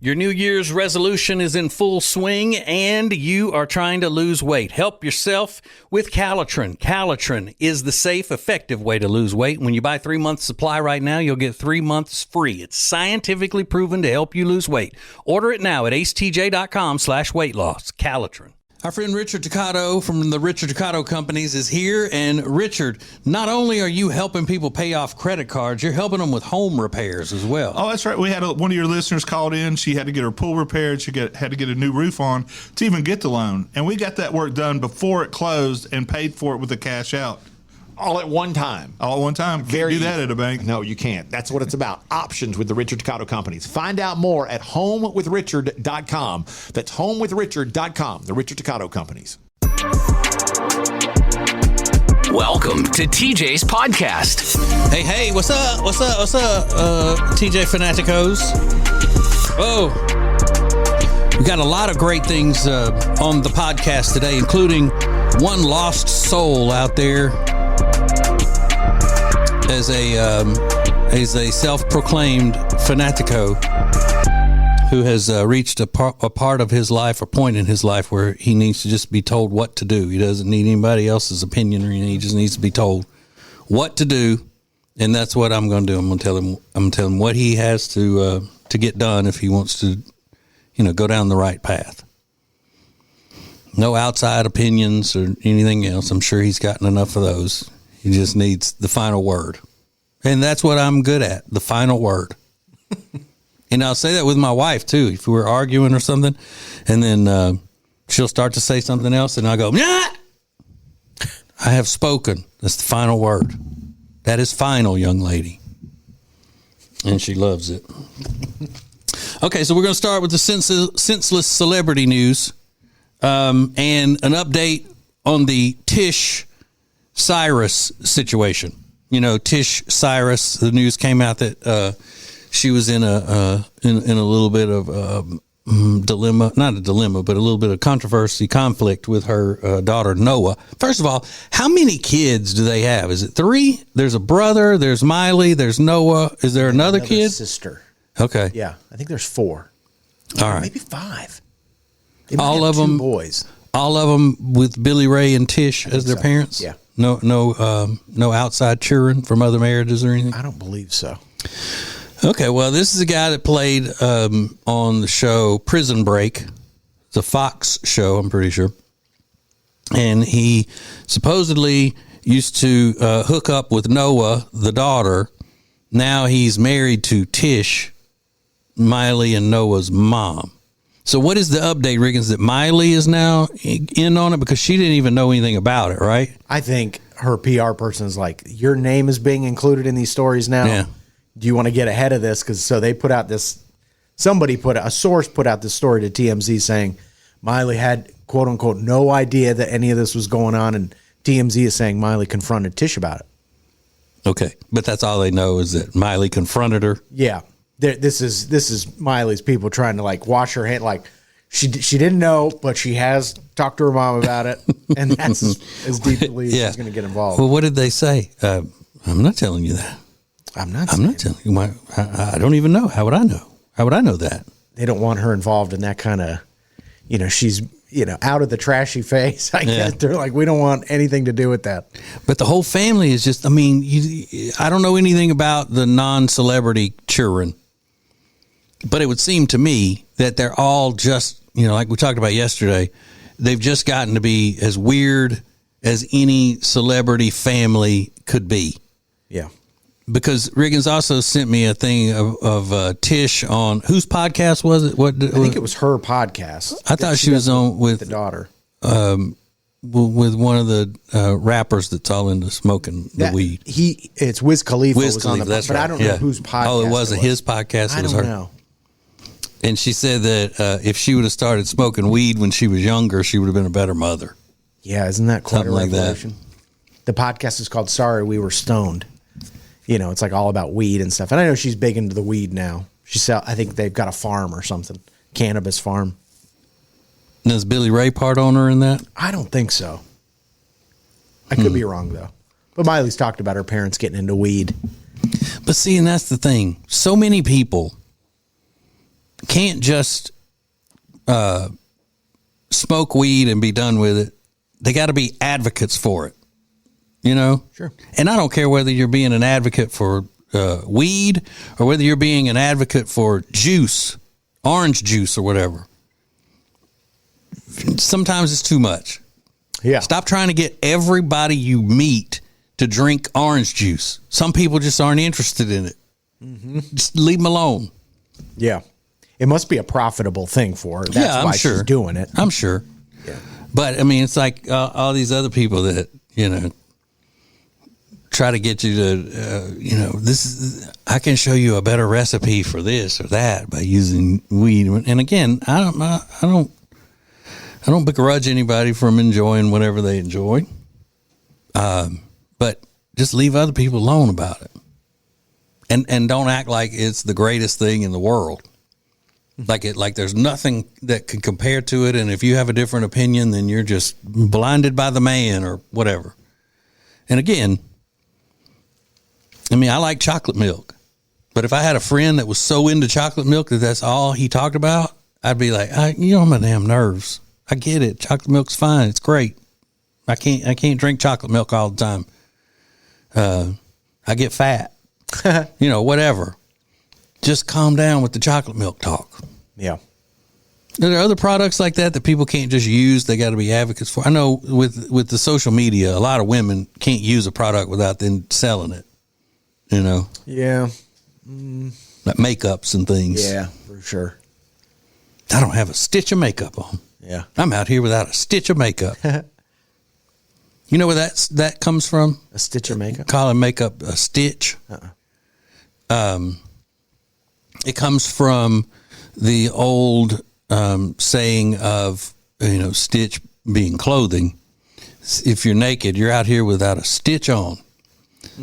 Your New Year's resolution is in full swing and you are trying to lose weight. Help yourself with Calitrin. Calitrin is the safe, effective way to lose weight. When you buy 3 months supply right now, you'll get 3 months free. It's scientifically proven to help you lose weight. Order it now at acetj.com/weight loss. Calitrin. Our friend Richard Ducato from the Richard Ducato Companies is here. And Richard, not only are you helping people pay off credit cards, you're helping them with home repairs as well. Oh, that's right. We had one of your listeners called in. She had to get her pool repaired. She had to get a new roof on to even get the loan. And we got that work done before it closed and paid for it with the cash out. All at one time. All at one time. Can't do that at a bank. No, you can't. That's what it's about. Options with the Richard Ducato Companies. Find out more at homewithrichard.com. That's homewithrichard.com. The Richard Ducato Companies. Welcome to TJ's podcast. Hey, what's up? TJ Fanaticos. Oh, we got a lot of great things on the podcast today, including one lost soul out there as a self-proclaimed fanatico who has reached a part of his life, a point in his life where he needs to just be told what to do. He doesn't need anybody else's opinion, or he just needs to be told what to do, and that's what I'm going to do. I'm going to tell him what he has to get done if he wants to, go down the right path. No outside opinions or anything else. I'm sure he's gotten enough of those. He just needs the final word. And that's what I'm good at, the final word. And I'll say that with my wife, too. If we're arguing or something, and then she'll start to say something else, and I'll go, nah! I have spoken. That's the final word. That is final, young lady. And she loves it. Okay, so we're going to start with the senseless celebrity news. And an update on the Tish Cyrus situation. Tish Cyrus, the news came out that she was in a little bit of dilemma, not a dilemma, but a little bit of conflict with her daughter, Noah. First of all, how many kids do they have? Is it 3? There's a brother, there's Miley, there's Noah. Is there another kid? Sister. Okay. Yeah, I think there's 4. All right. Maybe 5. All of them boys. All of them with Billy Ray and Tish as their parents. Yeah. No outside children from other marriages or anything. I don't believe so. Okay, well, this is a guy that played on the show Prison Break. It's a Fox show, I'm pretty sure. And he supposedly used to hook up with Noah, the daughter. Now he's married to Tish, Miley and Noah's mom. So what is the update, Riggins, that Miley is now in on it? Because she didn't even know anything about it, right? I think her PR person is like, your name is being included in these stories now. Yeah. Do you want to get ahead of this? Because so they put out this, a source put out this story to TMZ saying Miley had, quote unquote, no idea that any of this was going on. And TMZ is saying Miley confronted Tish about it. Okay. But that's all they know is that Miley confronted her. Yeah. This is Miley's people trying to wash her hand. She didn't know, but she has talked to her mom about it. And that's as deeply as she's going to get involved. Well, what did they say? I'm not telling you that. I'm not telling you. I don't even know. How would I know? How would I know that? They don't want her involved in that kind of, she's, out of the trashy phase. I guess they're like, we don't want anything to do with that. But the whole family is just, I don't know anything about the non-celebrity children, but it would seem to me that they're all just, like we talked about yesterday, they've just gotten to be as weird as any celebrity family could be. Yeah. Because Riggins also sent me a thing of Tish on whose podcast was it? I think it was her podcast. I thought she was on with the daughter, with one of the rappers that's all into smoking the weed. It's Wiz Khalifa. Wiz Khalifa, that's right. But I don't know whose podcast. Oh, it wasn't his podcast. It was her. I don't know. And she said that if she would have started smoking weed when she was younger, she would have been a better mother. Yeah, isn't that quite something a like revelation? that? The podcast is called "Sorry We Were Stoned." It's all about weed and stuff. And I know she's big into the weed now. I think they've got a farm or something, cannabis farm. Does Billy Ray part owner in that? I don't think so. I could be wrong though. But Miley's talked about her parents getting into weed. But see, and that's the thing. So many people can't just smoke weed and be done with it. They got to be advocates for it, you know? Sure. And I don't care whether you're being an advocate for weed or whether you're being an advocate for juice, orange juice or whatever. Sometimes it's too much. Yeah. Stop trying to get everybody you meet to drink orange juice. Some people just aren't interested in it. Just leave them alone. Yeah. It must be a profitable thing for her. That's I'm why sure. she's doing it. I'm sure. Yeah. But I mean, it's like all these other people that, you know, try to get you to, you know, I can show you a better recipe for this or that by using weed. And again, I don't begrudge anybody from enjoying whatever they enjoy. But just leave other people alone about it. And don't act like it's the greatest thing in the world. Like there's nothing that can compare to it. And if you have a different opinion, then you're just blinded by the man or whatever. And again, I mean, I like chocolate milk, but if I had a friend that was so into chocolate milk that that's all he talked about, I'd be like, you know, my damn nerves. I get it. Chocolate milk's fine. It's great. I can't drink chocolate milk all the time. I get fat, you know, whatever. Just calm down with the chocolate milk talk. Yeah. Are there other products like that people can't just use? They got to be advocates for. I know with the social media, a lot of women can't use a product without then selling it. You know, Yeah. like makeups and things. Yeah, for sure. I don't have a stitch of makeup on. Yeah. I'm out here without a stitch of makeup. You know where that comes from? A stitch of makeup? Calling makeup a stitch. It comes from the old saying of, you know, stitch being clothing. If you're naked, you're out here without a stitch on.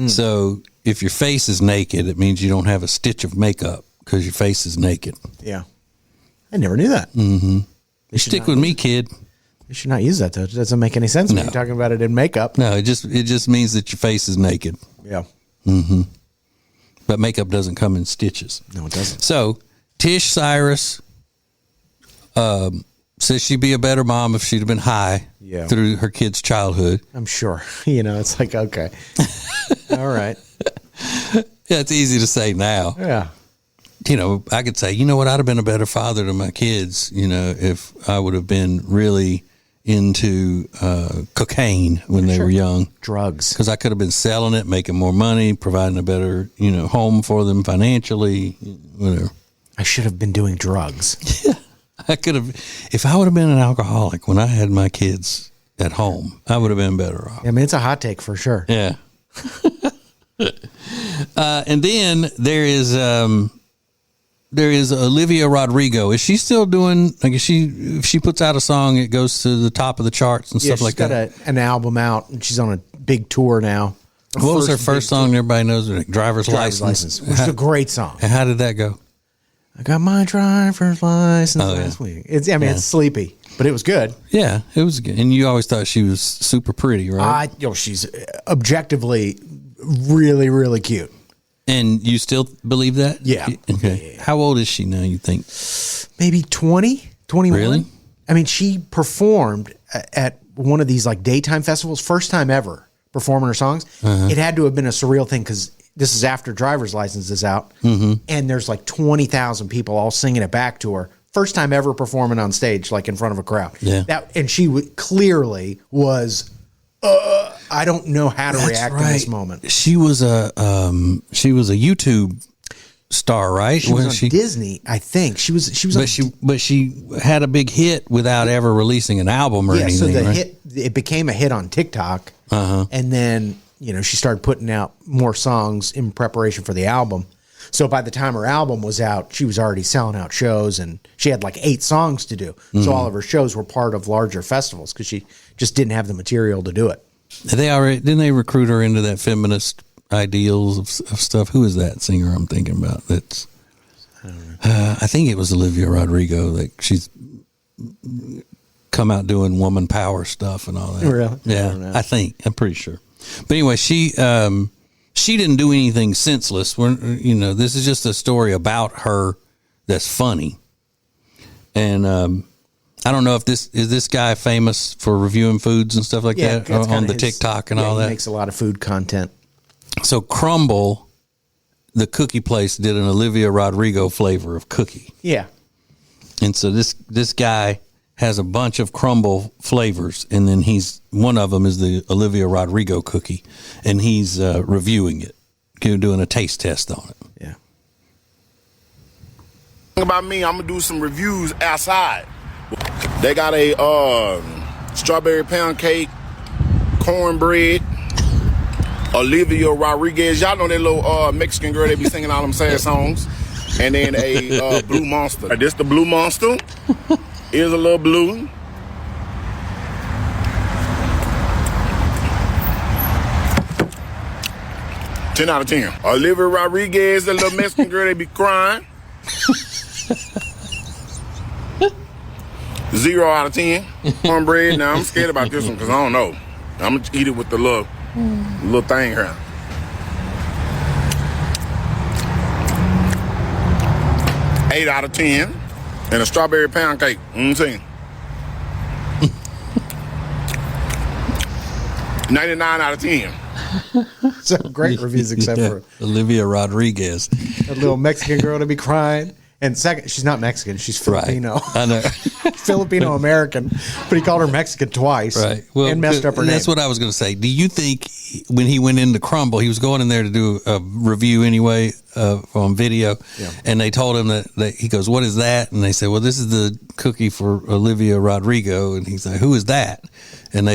So if your face is naked, it means you don't have a stitch of makeup because your face is naked. Yeah. I never knew that. Mm-hmm. They should Stick not with use me, kid. You should not use that, though. It doesn't make any sense when No. you're talking about it in makeup. No, it just means that your face is naked. Yeah. But makeup doesn't come in stitches. No, it doesn't. So Tish Cyrus says she'd be a better mom if she'd have been high through her kid's childhood. I'm sure. You know, it's like, okay. All right. Yeah, it's easy to say now. Yeah. You know, I could say, you know what, I'd have been a better father to my kids, you know, if I would have been really into cocaine when they were young. Drugs. Because I could have been selling it, making more money, providing a better, you know, home for them financially, whatever. I should have been doing drugs. I could have, if I would have been an alcoholic when I had my kids at home, I would have been better off. I mean, it's a hot take for sure. Yeah. And then there is Olivia Rodrigo. Is she still doing, like, if she puts out a song, it goes to the top of the charts and stuff like that? She's got an album out, and she's on a big tour now. What was her first song everybody knows? Like, Driver's License. Which is a great song. And how did that go? I got my driver's license Oh, last week. It's sleepy, but it was good. Yeah, it was good. And you always thought she was super pretty, right? She's objectively really, really cute. And you still believe that? Yeah. Okay. How old is she now, you think? Maybe 20, 21. Really? I mean, she performed at one of these like daytime festivals, first time ever performing her songs. It had to have been a surreal thing because this is after Driver's License is out. And there's like 20,000 people all singing it back to her. First time ever performing on stage, like in front of a crowd. Yeah. And she clearly was, I don't know how to react in this moment. She was a YouTube star, right? She was on Disney, I think. She was But she had a big hit without ever releasing an album or anything. So the right? it became a hit on TikTok, and then she started putting out more songs in preparation for the album. So by the time her album was out, she was already selling out shows, and she had like 8 songs to do. So all of her shows were part of larger festivals because she just didn't have the material to do it. Didn't they recruit her into that feminist ideals of stuff? Who is that singer I'm thinking about? That's I think it was Olivia Rodrigo. Like, she's come out doing woman power stuff and all that. Really? Yeah, I'm pretty sure. But anyway, she didn't do anything senseless. This is just a story about her that's funny. And I don't know if this guy famous for reviewing foods and stuff like that that's on kinda the his- TikTok and all he that. makes a lot of food content. So Crumble, the cookie place, did an Olivia Rodrigo flavor of cookie. Yeah. And so this guy has a bunch of Crumble flavors, and then one of them is the Olivia Rodrigo cookie, and he's reviewing it, doing a taste test on it. Yeah. About me, I'm gonna do some reviews outside. They got a strawberry pound cake, cornbread, Olivia Rodriguez. Y'all know that little Mexican girl that be singing all them sad songs. And then a Blue Monster. This the Blue Monster. Here's a little blue. Ten out of 10. Olivia Rodriguez, that little Mexican girl that be crying. 0 out of 10. Cornbread. Now I'm scared about this one because I don't know. I'm gonna eat it with the little thing here. 8 out of 10. And a strawberry pound cake. Mm-hmm. 99 out of 10. So great reviews, except Yeah, for Olivia Rodriguez. a little Mexican girl to be crying. And second, she's not Mexican. She's Filipino. Right. I know. Filipino American. But he called her Mexican twice. Right. And messed up her name. That's what I was going to say. Do you think when he went into Crumble, he was going in there to do a review anyway on video, and they told him that he goes, "What is that?" And they said, "Well, this is the cookie for Olivia Rodrigo." And he's like, "Who is that?" And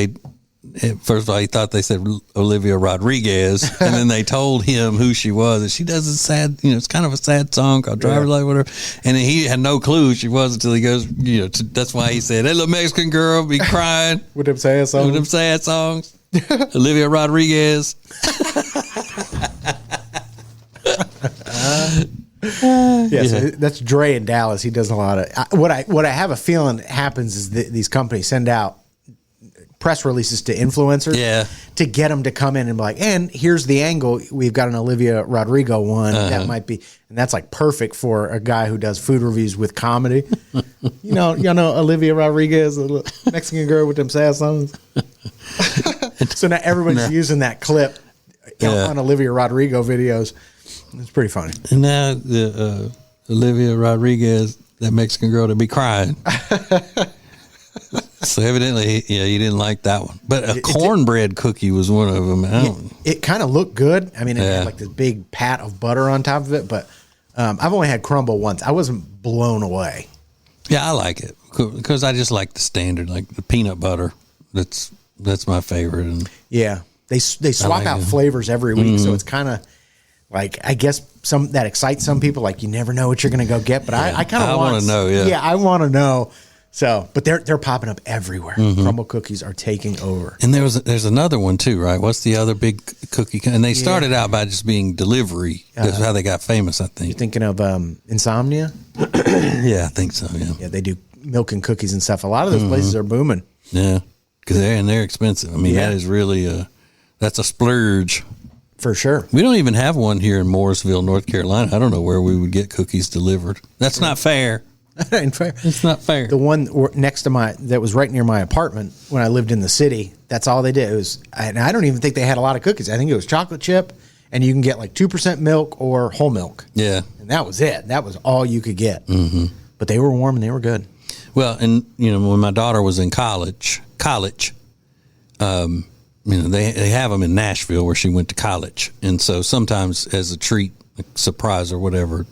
first of all, he thought they said Olivia Rodriguez, and then they told him who she was. And she does a sad, it's kind of a sad song called "Driver's License," whatever. And then he had no clue who she was until he goes, that's why he said, "That little Mexican girl be crying With them sad songs. with them sad songs." Olivia Rodriguez. So that's Dre in Dallas. He does a lot of what I have a feeling happens is that these companies send out press releases to influencers to get them to come in and be like, and here's the angle. We've got an Olivia Rodrigo one that might be, and that's like perfect for a guy who does food reviews with comedy. y'all know Olivia Rodriguez, the Mexican girl with them sad songs. So now everybody's using that clip on Olivia Rodrigo videos. It's pretty funny. And now the Olivia Rodriguez, that Mexican girl, to be crying. So evidently, you didn't like that one. But a cornbread cookie was one of them. It kind of looked good. I mean, it had like this big pat of butter on top of it. But I've only had Crumble once. I wasn't blown away. Yeah, I like it because I just like the standard, like the peanut butter. That's my favorite. And yeah, they swap like out it. flavors every week, so it's kind of like, I guess that excites some people. Like, you never know what you're going to go get, but I kind of want to know. Yeah, I want to know. So, but they're popping up everywhere. Crumble cookies are taking over. And there's another one too, right? What's the other big cookie? And they started out by just being delivery. That's how they got famous, I think. You're thinking of Insomnia? Yeah, I think so. Yeah, Yeah, they do milk and cookies and stuff. A lot of those places are booming. yeah, because they're expensive. I mean, that is really that's a splurge. For sure. We don't even have one here in Morrisville, North Carolina. I don't know where we would get cookies delivered. That's not fair. Ain't fair. It's not fair. The one next to that was right near my apartment when I lived in the city. That's all they did. And I don't even think they had a lot of cookies. I think it was chocolate chip, and you can get like 2% milk or whole milk. Yeah. And that was it. That was all you could get. Mm-hmm. But they were warm and they were good. Well, and when my daughter was in college, they have them in Nashville where she went to college, and so sometimes as a treat, a surprise or whatever,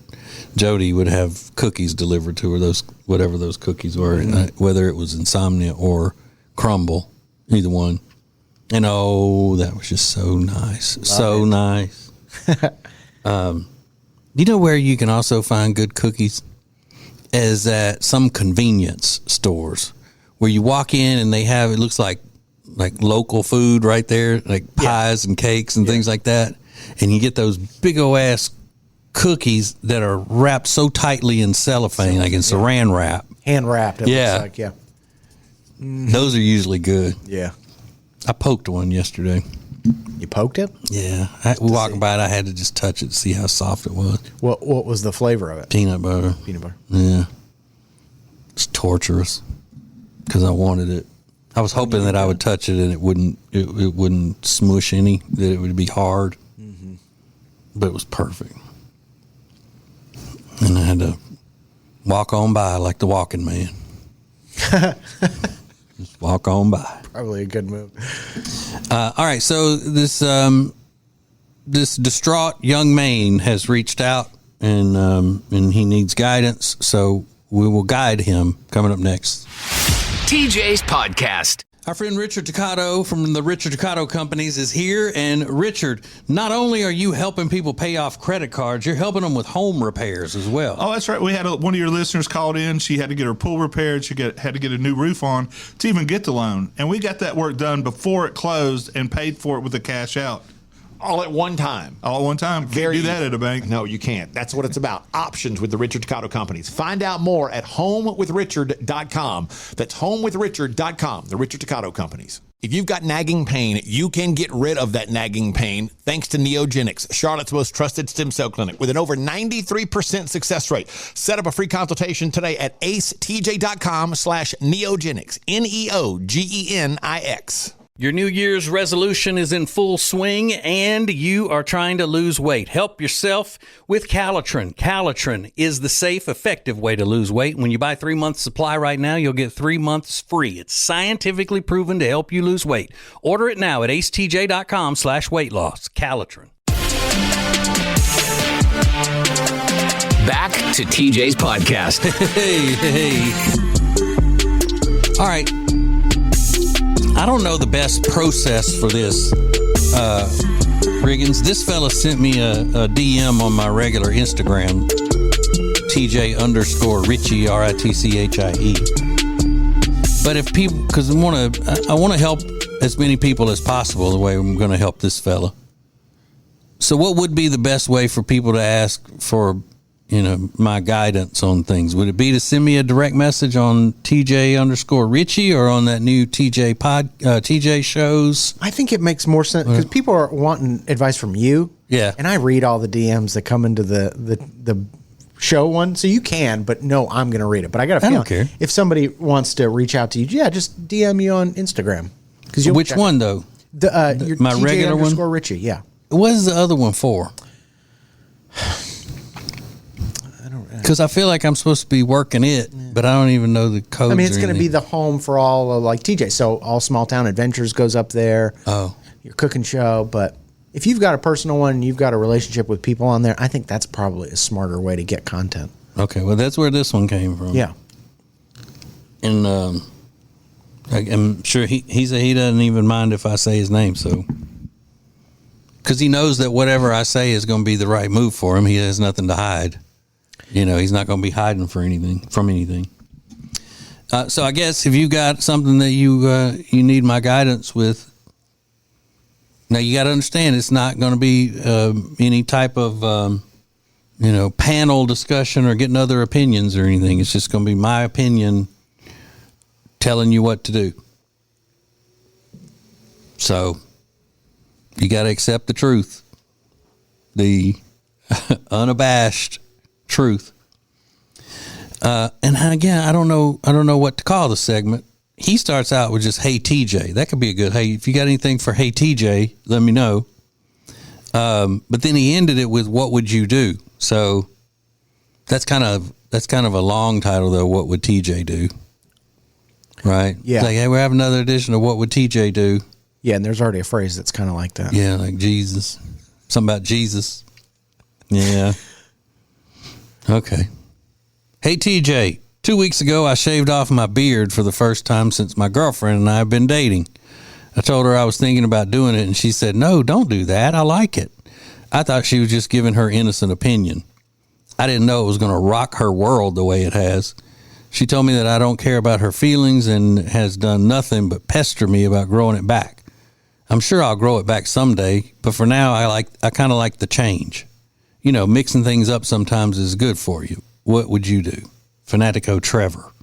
Jody would have cookies delivered to her. Whatever those cookies were, whether it was Insomnia or Crumble, either one. And that was just so nice, nice. You know where you can also find good cookies is at some convenience stores where you walk in and they have, it looks like local food right there, like pies and cakes and things like that. And you get those big old ass cookies that are wrapped so tightly in cellophane, like in saran wrap. Hand wrapped. It Yeah. looks like, Those are usually good. Yeah. I poked one yesterday. You poked it? Yeah. Walking by it, I had to just touch it to see how soft it was. What was the flavor of it? Peanut butter. Peanut butter. Yeah. torturous because I wanted it. I was hoping that I would touch it and it wouldn't smush any, that it would be hard. Mm-hmm. But it was perfect. And I had to walk on by like the walking man. Just walk on by. Probably a good move. All right, so this distraught young man has reached out and he needs guidance. So we will guide him coming up next. TJ's Podcast. Our friend Richard Ducato from the Richard Ducato Companies is here. And Richard, not only are you helping people pay off credit cards, you're helping them with home repairs as well. Oh, that's right. We had one of your listeners called in. She had to get her pool repaired. She had to get a new roof on to even get the loan. And we got that work done before it closed and paid for it with the cash out. All at one time. All at one time. Very Can't do that easy. at a bank. No, you can't. That's what it's about. Options with the Richard Ducato Companies. Find out more at homewithrichard.com. That's homewithrichard.com. The Richard Ducato Companies. If you've got nagging pain, you can get rid of that nagging pain thanks to Neogenics, Charlotte's most trusted stem cell clinic with an over 93% success rate. Set up a free consultation today at acetj.com/neogenics. Neogenix. Your New Year's resolution is in full swing and you are trying to lose weight. Help yourself with Calitrin. Calitrin is the safe, effective way to lose weight. When you buy 3 months supply right now, you'll get 3 months free. It's scientifically proven to help you lose weight. Order it now at acetj.com/weight loss. Calitrin. Back to TJ's Podcast. Hey. All right. I don't know the best process for this, Riggins. This fella sent me a DM on my regular Instagram, TJ_Ritchie, RITCHIE. But if people, because I want to help as many people as possible the way I'm going to help this fella. So what would be the best way for people to ask for, my guidance on things? Would it be to send me a direct message on TJ_Ritchie or on that new TJ shows? I think it makes more sense because people are wanting advice from you. Yeah. And I read all the DMs that come into the show one. So you can, but no, I'm going to read it. But I got to feel don't care. If somebody wants to reach out to you, just DM you on Instagram. Which one, though? Your my TJ regular one? Ritchie, yeah. What is the other one for? Because I feel like I'm supposed to be working it, but I don't even know the codes. I mean, it's going to be the home for all of like TJ. So all Small Town Adventures goes up there. Oh. Your cooking show. But if you've got a personal one and you've got a relationship with people on there, I think that's probably a smarter way to get content. Okay, well, that's where this one came from. Yeah. And I'm sure he said he doesn't even mind if I say his name, so. Because he knows that whatever I say is going to be the right move for him. He has nothing to hide. He's not going to be hiding from anything. So I guess if you got something that you need my guidance with, now you got to understand it's not going to be any type of panel discussion or getting other opinions or anything. It's just going to be my opinion telling you what to do. So you got to accept the truth, the unabashed truth. And again, I don't know what to call the segment. He starts out with just, "Hey TJ." That could be a good, "Hey, if you got anything for Hey TJ, let me know." But then he ended it with, "What would you do?" So that's kind of a long title though. What would TJ do? Right? Yeah. It's like, hey, we have another edition of What Would TJ Do? Yeah, and there's already a phrase that's kind of like that. Yeah, like Jesus. Something about Jesus. Yeah. Okay. Hey, TJ, 2 weeks ago, I shaved off my beard for the first time since my girlfriend and I have been dating. I told her I was thinking about doing it, and she said, "No, don't do that. I like it." I thought she was just giving her innocent opinion. I didn't know it was going to rock her world the way it has. She told me that I don't care about her feelings and has done nothing but pester me about growing it back. I'm sure I'll grow it back someday, but for now, I kind of like the change. Mixing things up sometimes is good for you. What would you do? Fanatico Trevor.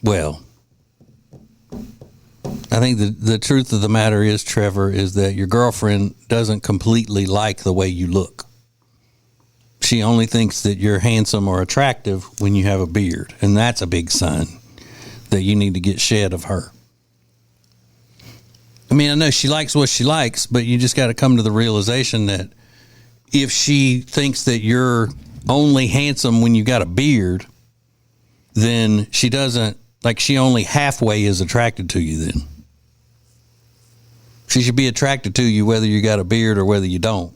Well, I think the truth of the matter is, Trevor, is that your girlfriend doesn't completely like the way you look. She only thinks that you're handsome or attractive when you have a beard. And that's a big sign that you need to get shed of her. I mean, I know she likes what she likes, but you just got to come to the realization that if she thinks that you're only handsome when you got a beard, then she doesn't, like, she only halfway is attracted to you then. She should be attracted to you whether you got a beard or whether you don't.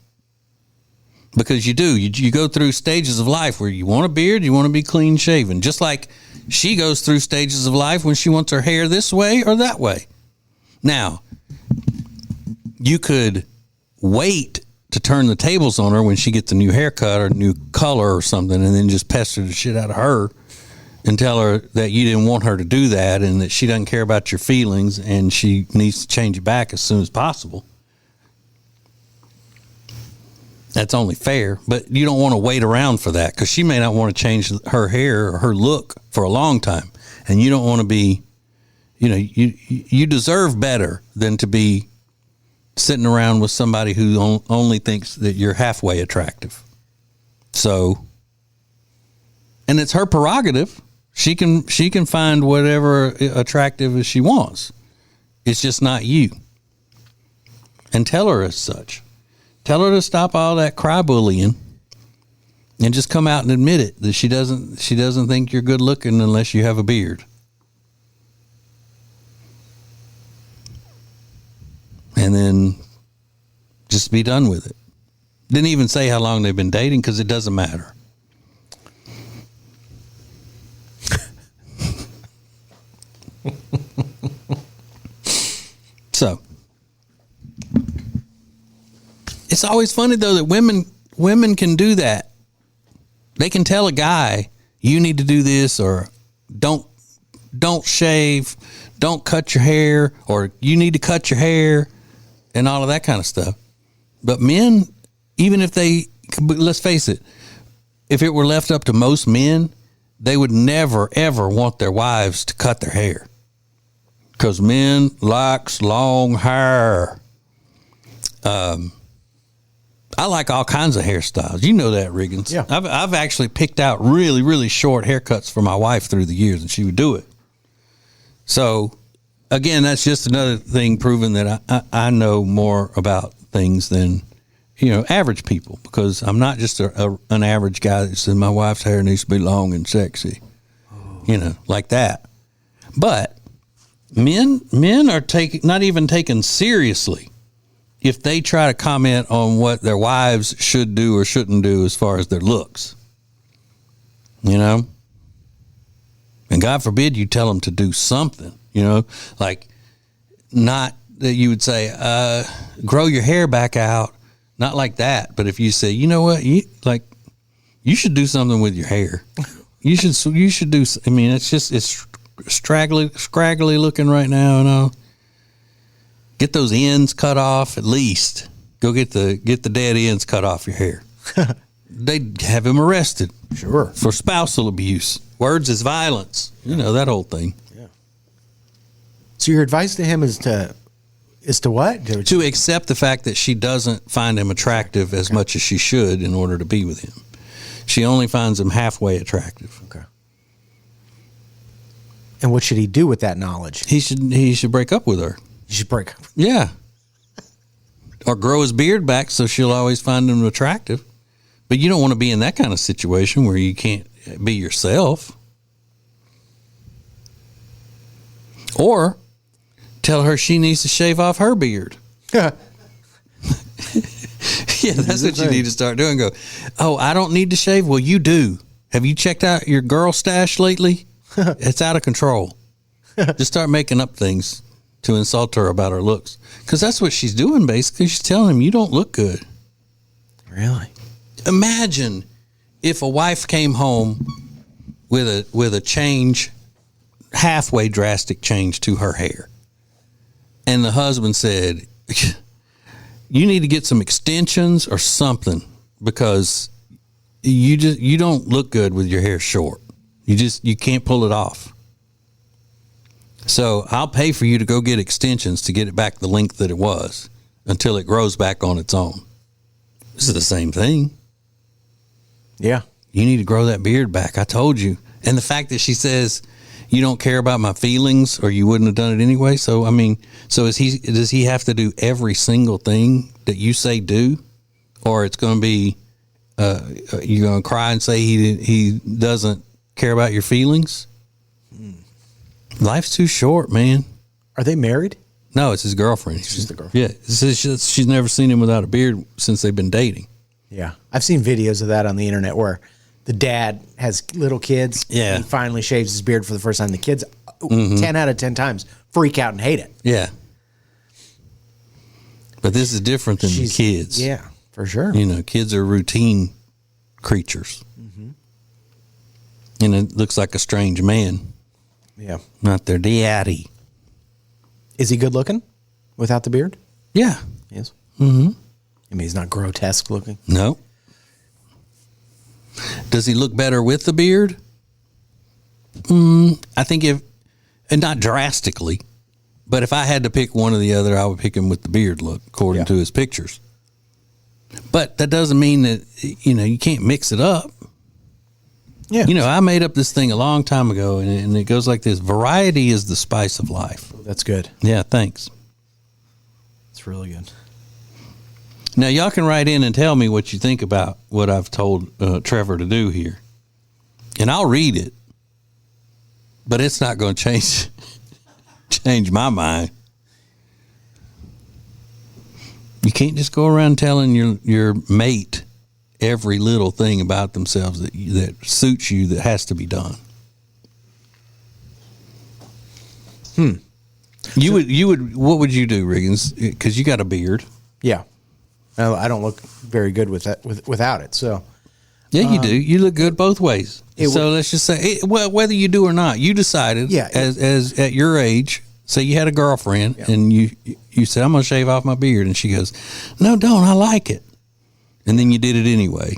Because you do. You go through stages of life where you want a beard, you want to be clean shaven. Just like she goes through stages of life when she wants her hair this way or that way. Now, you could wait to turn the tables on her when she gets a new haircut or a new color or something, and then just pester the shit out of her and tell her that you didn't want her to do that and that she doesn't care about your feelings and she needs to change it back as soon as possible. That's only fair, but you don't want to wait around for that because she may not want to change her hair or her look for a long time. And you don't want to be, you know, you deserve better than to be sitting around with somebody who only thinks that you're halfway attractive. So, and it's her prerogative. She can find whatever attractive as she wants. It's just not you. And tell her as such. Tell her to stop all that cry bullying and just come out and admit it, that she doesn't think you're good looking unless you have a beard. And then just be done with it. Didn't even say how long they've been dating because it doesn't matter. So it's always funny though that women can do that. They can tell a guy, you need to do this, or don't shave, don't cut your hair, or you need to cut your hair, and all of that kind of stuff. But men, even if let's face it, if it were left up to most men, they would never, ever want their wives to cut their hair. Because men likes long hair. I like all kinds of hairstyles. You know that, Riggins. Yeah. I've actually picked out really, really short haircuts for my wife through the years, and she would do it. So, again, that's just another thing proving that I know more about things than, you know, average people, because I'm not just an average guy that says my wife's hair needs to be long and sexy, you know, like that. But men are not even taken seriously if they try to comment on what their wives should do or shouldn't do as far as their looks, you know. And God forbid you tell them to do something, you know, like not that you would say, grow your hair back out. Not like that. But if you say, you know what, you should do something with your hair. You should do, I mean, it's scraggly looking right now, you know. Get those ends cut off at least. Go get the dead ends cut off your hair. They'd have him arrested. Sure. For spousal abuse. Words is violence. You know, that whole thing. Yeah. So your advice to him is to what? To accept the fact that she doesn't find him attractive as much as she should in order to be with him. She only finds him halfway attractive. Okay. And what should he do with that knowledge? He should break up with her. You should break up. Yeah. Or grow his beard back so she'll always find him attractive. But you don't want to be in that kind of situation where you can't be yourself. Or tell her she needs to shave off her beard. Yeah, that's what you need to start doing. Go, oh, I don't need to shave? Well, you do. Have you checked out your girl stash lately? It's out of control. Just start making up things to insult her about her looks. Because that's what she's doing, basically. She's telling him, you don't look good. Really? Imagine if a wife came home with a change, halfway drastic change to her hair. And the husband said, you need to get some extensions or something because you don't look good with your hair short. You can't pull it off. So I'll pay for you to go get extensions to get it back the length that it was until it grows back on its own. This is the same thing. Yeah. You need to grow that beard back. I told you. And the fact that she says you don't care about my feelings or you wouldn't have done it anyway. So, I mean, does he have to do every single thing that you say do? Or it's going to be, you're going to cry and say he doesn't care about your feelings? Life's too short, man. Are they married? No, it's his girlfriend. It's just the girlfriend. Yeah. She's never seen him without a beard since they've been dating. Yeah. I've seen videos of that on the internet where the dad has little kids. Yeah. And he finally shaves his beard for the first time. The kids, 10 out of 10 times, freak out and hate it. Yeah. But this is different than the kids. Yeah, for sure. You know, kids are routine creatures. And it looks like a strange man, Yeah. not their daddy. Is he good looking without the beard? Yeah. Yes. Mm-hmm. I mean, he's not grotesque looking. No. Does he look better with the beard? I think and not drastically, but if I had to pick one or the other, I would pick him with the beard look, according to his pictures. But that doesn't mean that, you can't mix it up. Yeah. I made up this thing a long time ago, and it goes like this. Variety is the spice of life. That's good. Yeah, thanks. It's really good. Now, y'all can write in and tell me what you think about what I've told Trevor to do here. And I'll read it. But it's not going to change my mind. You can't just go around telling your mate every little thing about themselves that suits you that has to be done. You would. What would you do, Riggins? Because you got a beard. Yeah. No, I don't look very good with that without it. So Yeah, you do. You look good both ways. So let's just say, well, whether you do or not, you decided. Yeah. As at your age, say you had a girlfriend and you said, "I'm going to shave off my beard," and she goes, "No, don't. I like it." And then you did it anyway,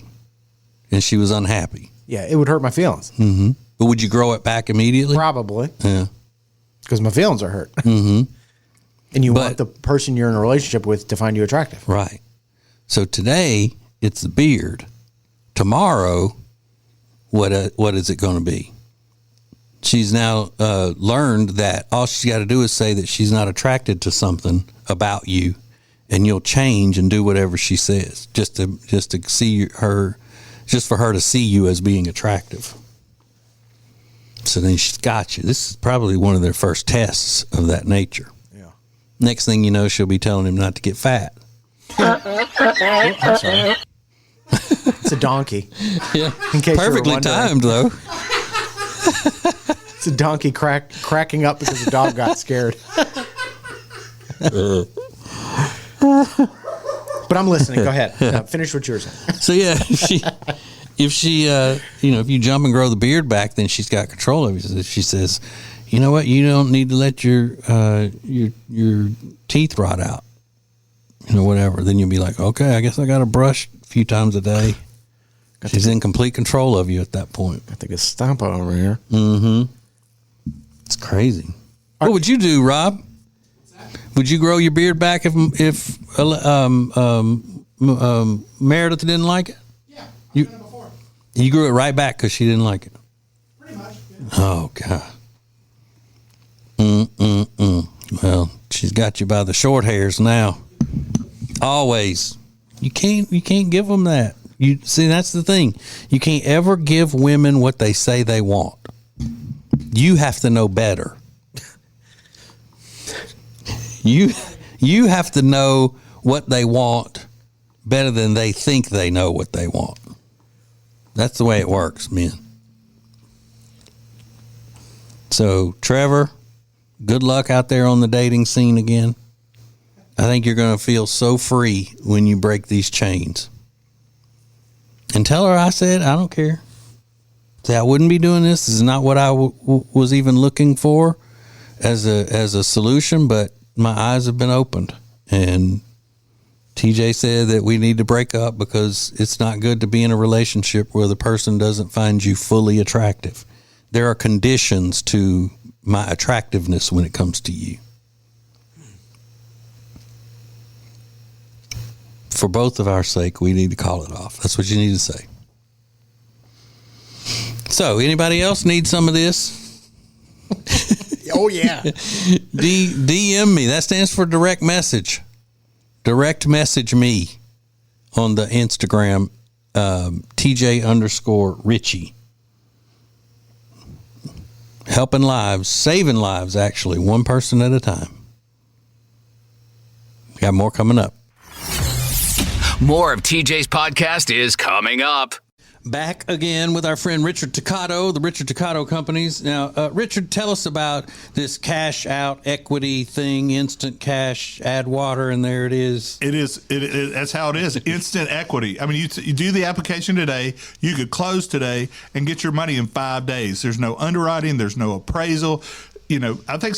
and she was unhappy. yeah, it would hurt my feelings. Mm-hmm. But would you grow it back immediately? Probably Yeah. because my feelings are hurt. Mm-hmm. And you want the person you're in a relationship with to find you attractive. Right. So today it's the beard. Tomorrow, what is it going to be? She's now learned that all she's got to do is say that she's not attracted to something about you, and you'll change and do whatever she says, just to see her, just for her to see you as being attractive. So then she's got you. This is probably one of their first tests of that nature. Yeah. Next thing you know, she'll be telling him not to get fat. I'm sorry. It's a donkey. Yeah, In case you were perfectly wondering. timed though. It's a donkey cracking up because the dog got scared. But I'm listening. Go ahead. Finish what you were saying. So yeah, if she if you jump and grow the beard back, then she's got control of you. She says, "You know what? You don't need to let your teeth rot out." Whatever. Then you'll be like, "Okay, I guess I got to brush a few times a day." She's in complete control of you at that point. I think it's Stampa over here. Mm-hmm. It's crazy. What would you do, Rob? Would you grow your beard back if Meredith didn't like it? Yeah, I've done it before. You grew it right back because she didn't like it. Pretty much. Yeah. Oh God. Well, she's got you by the short hairs now. Always. You can't give them that. You see, that's the thing. You can't ever give women what they say they want. You have to know better. You have to know what they want better than they think they know what they want. That's the way it works, men. So, Trevor, good luck out there on the dating scene again. I think you're going to feel so free when you break these chains. And tell her I said, I don't care. Say, I wouldn't be doing this. This is not what I was even looking for as a solution, but my eyes have been opened. And TJ said that we need to break up because it's not good to be in a relationship where the person doesn't find you fully attractive. There are conditions to my attractiveness when it comes to you. For both of our sake, we need to call it off. That's what you need to say. So, anybody else need some of this? Oh, yeah. DM me. That stands for direct message. Direct message me on the Instagram, TJ_Richie. Helping lives, saving lives, actually, one person at a time. Got more coming up. More of TJ's podcast is coming up. Back again with our friend Richard Toccato, the Richard Toccato Companies. Now, Richard, tell us about this cash out equity thing, instant cash, add water, and there it is. It is. That's how it is. Instant equity. I mean, you do the application today. You could close today and get your money in 5 days. There's no underwriting. There's no appraisal. You know, I think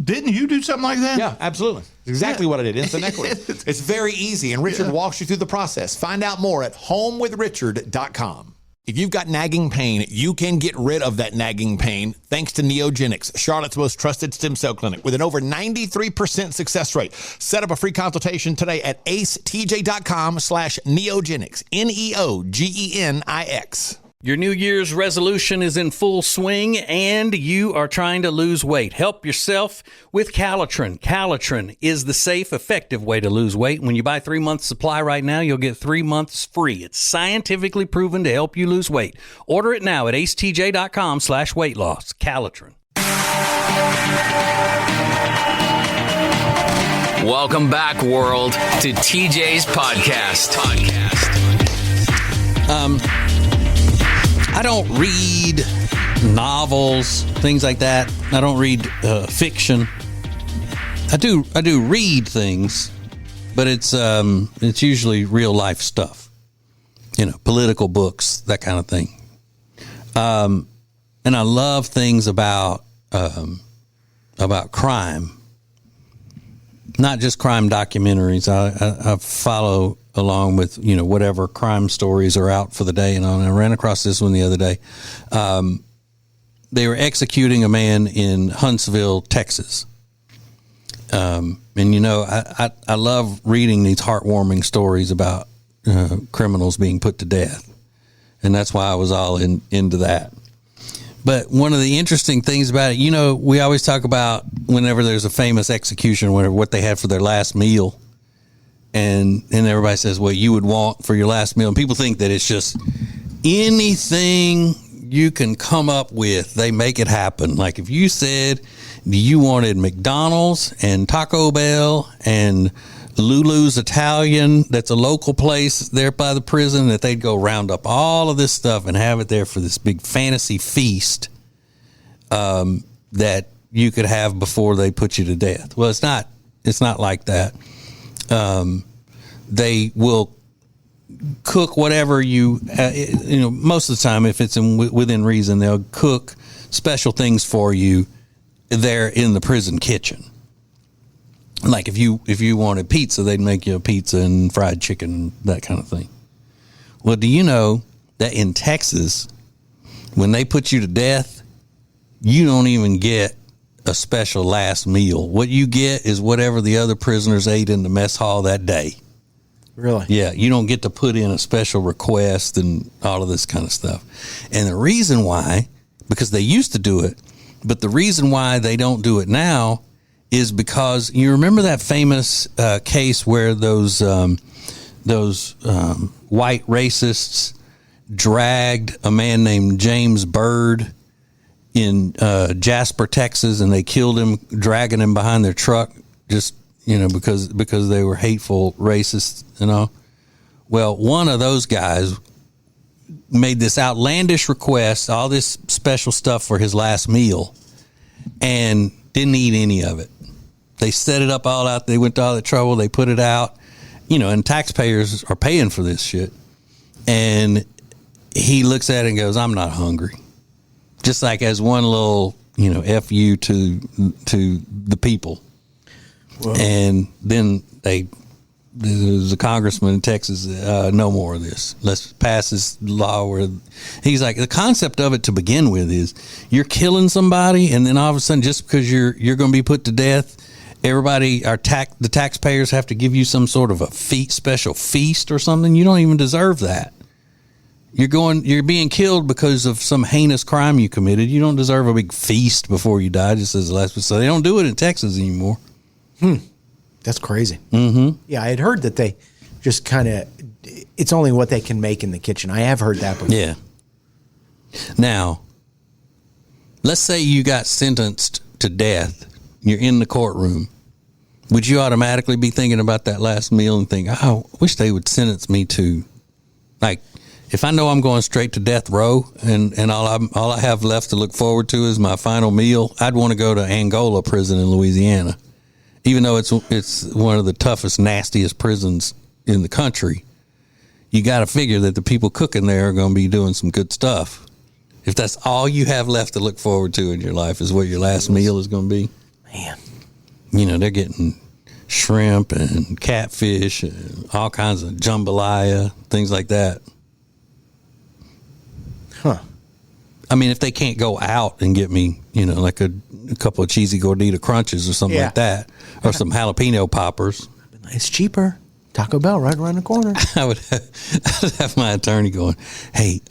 didn't you do something like that? Yeah, absolutely. Exactly what I did. Instant equity. It's very easy, and Richard walks you through the process. Find out more at homewithrichard.com. If you've got nagging pain, you can get rid of that nagging pain thanks to Neogenics, Charlotte's most trusted stem cell clinic with an over 93% success rate. Set up a free consultation today at acetj.com/neogenics, NEOGENIX. Your New Year's resolution is in full swing and you are trying to lose weight. Help yourself with Calitrin. Calitrin is the safe, effective way to lose weight. When you buy 3 months supply right now, you'll get 3 months free. It's scientifically proven to help you lose weight. Order it now at acetj.com/weight loss. Calitrin. Welcome back, world, to TJ's podcast. I don't read novels, things like that. I don't read fiction. I do read things, but it's usually real life stuff. You know, political books, that kind of thing. And I love things about crime. Not just crime documentaries. I follow along with, you know, whatever crime stories are out for the day. And I ran across this one the other day. They were executing a man in Huntsville, Texas. And, you know, I love reading these heartwarming stories about criminals being put to death. And that's why I was all into that. But one of the interesting things about it, you know, we always talk about whenever there's a famous execution, what they had for their last meal. And everybody says, well, you would want for your last meal. And people think that it's just anything you can come up with, they make it happen. Like if you said you wanted McDonald's and Taco Bell and Lulu's Italian, that's a local place there by the prison, that they'd go round up all of this stuff and have it there for this big fantasy feast that you could have before they put you to death. Well, it's not like that. They will cook whatever you know, most of the time, if it's within reason, they'll cook special things for you there in the prison kitchen. Like if you wanted pizza, they'd make you a pizza and fried chicken, that kind of thing. Well, do you know that in Texas, when they put you to death, you don't even get a special last meal. What you get is whatever the other prisoners ate in the mess hall that day. Really? Yeah, you don't get to put in a special request and all of this kind of stuff. And the reason why, because they used to do it, but the reason why they don't do it now is because you remember that famous case where those white racists dragged a man named James Byrd in Jasper, Texas, and they killed him, dragging him behind their truck, just, you know, because they were hateful racists, you know. Well, one of those guys made this outlandish request, all this special stuff for his last meal, and didn't eat any of it. They set it up all out. They went to all the trouble. They put it out, you know, and taxpayers are paying for this shit. And he looks at it and goes, I'm not hungry. Just like as one little, you know, F you to the people. Whoa. And then there's a congressman in Texas, no more of this. Let's pass this law where he's like, the concept of it to begin with is you're killing somebody, and then all of a sudden, just because you're going to be put to death, everybody, the taxpayers have to give you some sort of a special feast or something. You don't even deserve that. You're being killed because of some heinous crime you committed. You don't deserve a big feast before you die, just as the last one. So they don't do it in Texas anymore. That's crazy. Mm-hmm. Yeah, I had heard that they just kind of, it's only what they can make in the kitchen. I have heard that before. Yeah. Now, let's say you got sentenced to death. You're in the courtroom. Would you automatically be thinking about that last meal and think, oh, I wish they would sentence me to, like, if I know I'm going straight to death row and all I have left to look forward to is my final meal, I'd want to go to Angola prison in Louisiana, even though it's one of the toughest, nastiest prisons in the country. You got to figure that the people cooking there are going to be doing some good stuff. If that's all you have left to look forward to in your life is what your last meal is going to be, Man. you know, they're getting shrimp and catfish and all kinds of jambalaya, things like that. Huh. I mean, if they can't go out and get me, you know, like a couple of cheesy gordita crunches or something like that, or some jalapeno poppers, It's cheaper. Taco Bell right around the corner. I'd have my attorney going, hey,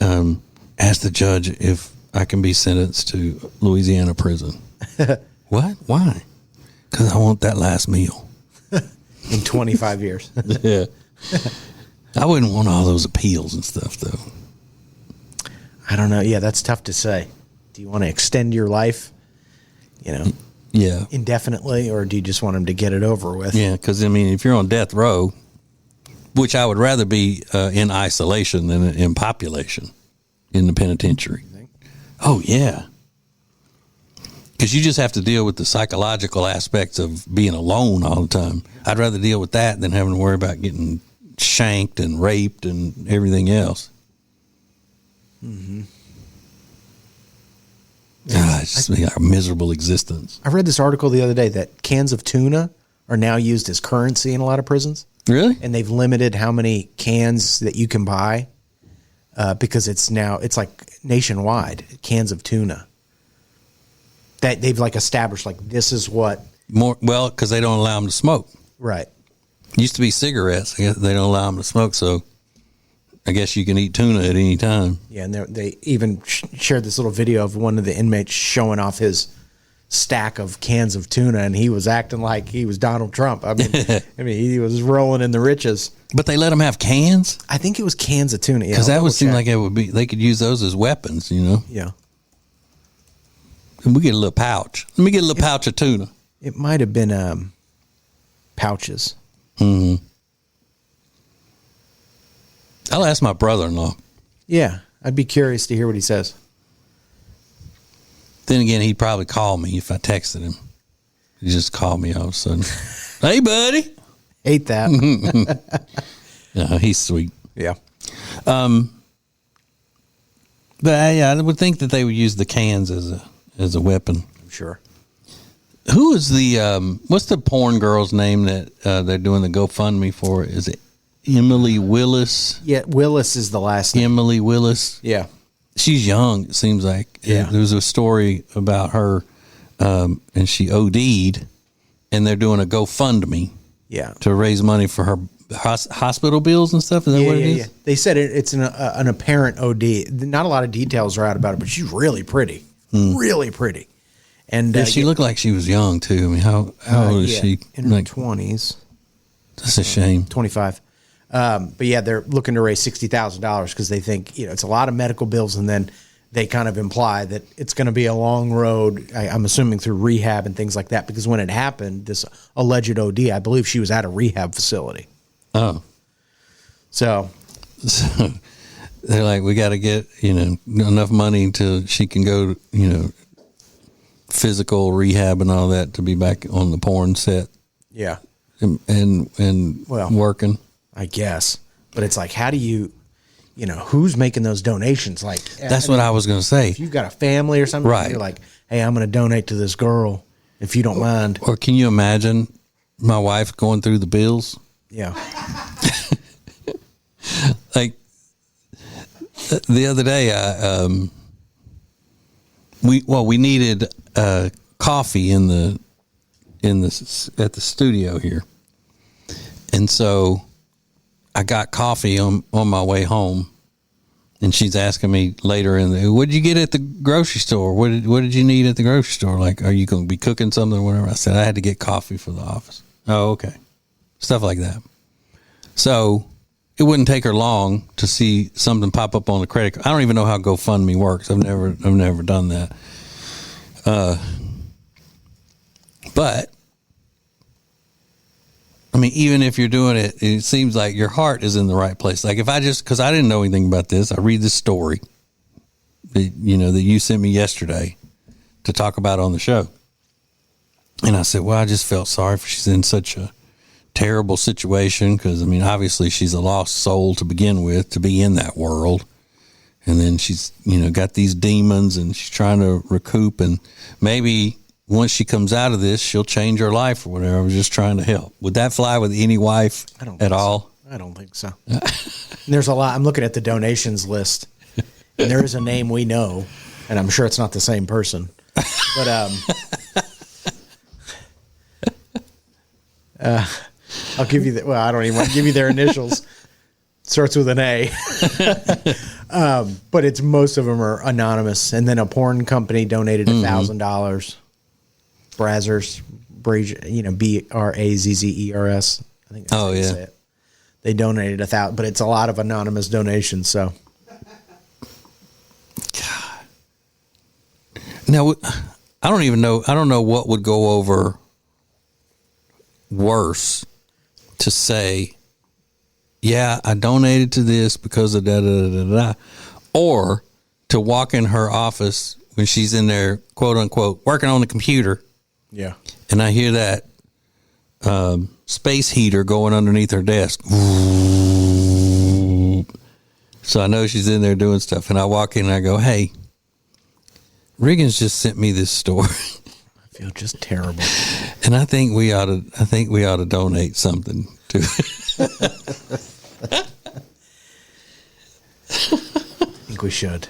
ask the judge if I can be sentenced to Louisiana prison. What? Why? Because I want that last meal. In 25 years. Yeah. I wouldn't want all those appeals and stuff, though. I don't know. Yeah, that's tough to say. Do you want to extend your life, you know, Yeah. indefinitely, or do you just want them to get it over with? Yeah, because, I mean, if you're on death row, which I would rather be in isolation than in population in the penitentiary. Oh, yeah. Because you just have to deal with the psychological aspects of being alone all the time. I'd rather deal with that than having to worry about getting shanked and raped and everything else. Mm-hmm. It's just like a miserable existence. I read this article the other day that cans of tuna are now used as currency in a lot of prisons. Really? And they've limited how many cans that you can buy because it's like nationwide, cans of tuna. That they've like established, like, this is what. Well, because they don't allow them to smoke. Right. Used to be cigarettes. I guess they don't allow them to smoke, so I guess you can eat tuna at any time. Yeah, and they even shared this little video of one of the inmates showing off his stack of cans of tuna, and he was acting like he was Donald Trump. I mean, he was rolling in the riches. But they let them have cans? I think it was cans of tuna. Because that would seem like it would be, they could use those as weapons, you know? Yeah. And we get a little pouch. Let me get a little pouch of tuna. It might have been pouches. Mm-hmm. I'll ask my brother-in-law. Yeah, I'd be curious to hear what he says. Then again, he'd probably call me if I texted him. He'd just call me all of a sudden. Hey, buddy. Hate that. No, he's sweet. Yeah. But yeah, I would think that they would use the cans as a weapon. I'm sure. Who is the what's the porn girl's name that they're doing the GoFundMe for? Is it Emily Willis? Yeah, Willis is the last name. Emily Willis. Yeah. She's young, it seems like. Yeah. There was a story about her, and she OD'd, and they're doing a GoFundMe Yeah. to raise money for her hospital bills and stuff. Is that what it is? Yeah. They said it's an apparent OD. Not a lot of details are out about it, but she's really pretty. Really pretty. And Yeah, she looked like she was young, too. I mean, how old is she? In her 20s. That's a shame. 25. But yeah, they're looking to raise $60,000 because they think, it's a lot of medical bills, and then they kind of imply that it's going to be a long road, I'm assuming through rehab and things like that, because when it happened, this alleged OD, I believe she was at a rehab facility. Oh. So They're like, we got to get, enough money until she can go, physical rehab and all that to be back on the porn set yeah, and Well, working. I guess. But it's like, how do you, who's making those donations? Like, That's what I was going to say. If you've got a family or something, Right. you're like, hey, I'm going to donate to this girl if you don't mind. Or can you imagine my wife going through the bills? Yeah. Like the other day, we needed coffee at the studio here, and so I got coffee on my way home, And she's asking me later what did you get at the grocery store? What did you need at the grocery store? Like, are you going to be cooking something or whatever? I said, I had to get coffee for the office. Oh, okay. Stuff like that. So it wouldn't take her long to see something pop up on the credit card. I don't even know how GoFundMe works. I've never done that. But I mean, even if you're doing it, it seems like your heart is in the right place. Like if because I didn't know anything about this, I read this story that you sent me yesterday to talk about on the show. And I said, well, I just felt sorry for she's in such a terrible situation. Cause I mean, obviously she's a lost soul to begin with, to be in that world. And then she's, got these demons and she's trying to recoup, and maybe once she comes out of this, she'll change her life or whatever. I was just trying to help. Would that fly with any wife at all? I don't think so. There's a lot. I'm looking at the donations list, and there is a name we know, and I'm sure it's not the same person. But I'll give you well, I don't even want to give you their initials. Starts with an A. But it's most of them are anonymous. And then a porn company donated $1,000. Brazzers, Brazzers. I think that's how you say it. They donated $1,000, but it's a lot of anonymous donations. So, God. Now, I don't even know. I don't know what would go over worse to say, yeah, I donated to this because of da da da da, or to walk in her office when she's in there, quote unquote, working on the computer. Yeah. And I hear that space heater going underneath her desk. So I know she's in there doing stuff. And I walk in and I go, hey, Riggins just sent me this story. I feel just terrible. And I think we ought to donate something to it. I think we should.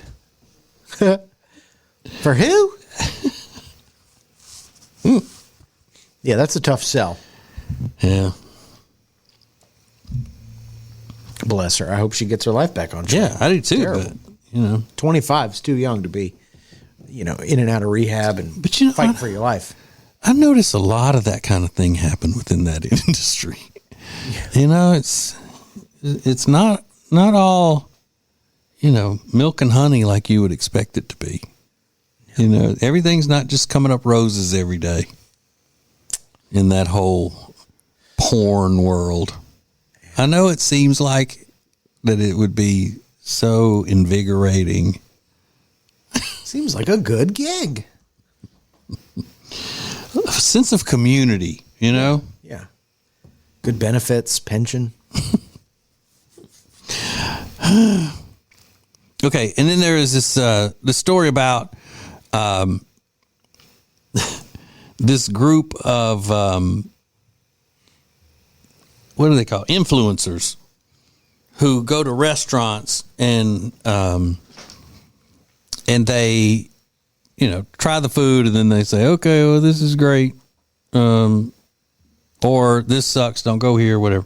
For who? Yeah, that's a tough sell. Yeah. Bless her. I hope she gets her life back on track. Yeah, I do too. Terrible. But 25 is too young to be, in and out of rehab and fighting for your life. I notice a lot of that kind of thing happen within that industry. Yeah. It's not all, milk and honey like you would expect it to be. Everything's not just coming up roses every day in that whole porn world. I know it seems like that it would be so invigorating. Seems like a good gig. A sense of community, Yeah. Good benefits, pension. Okay, and then there is this the story about this group of what do they call influencers who go to restaurants and they try the food and then they say, okay, well, this is great, or this sucks, don't go here, whatever.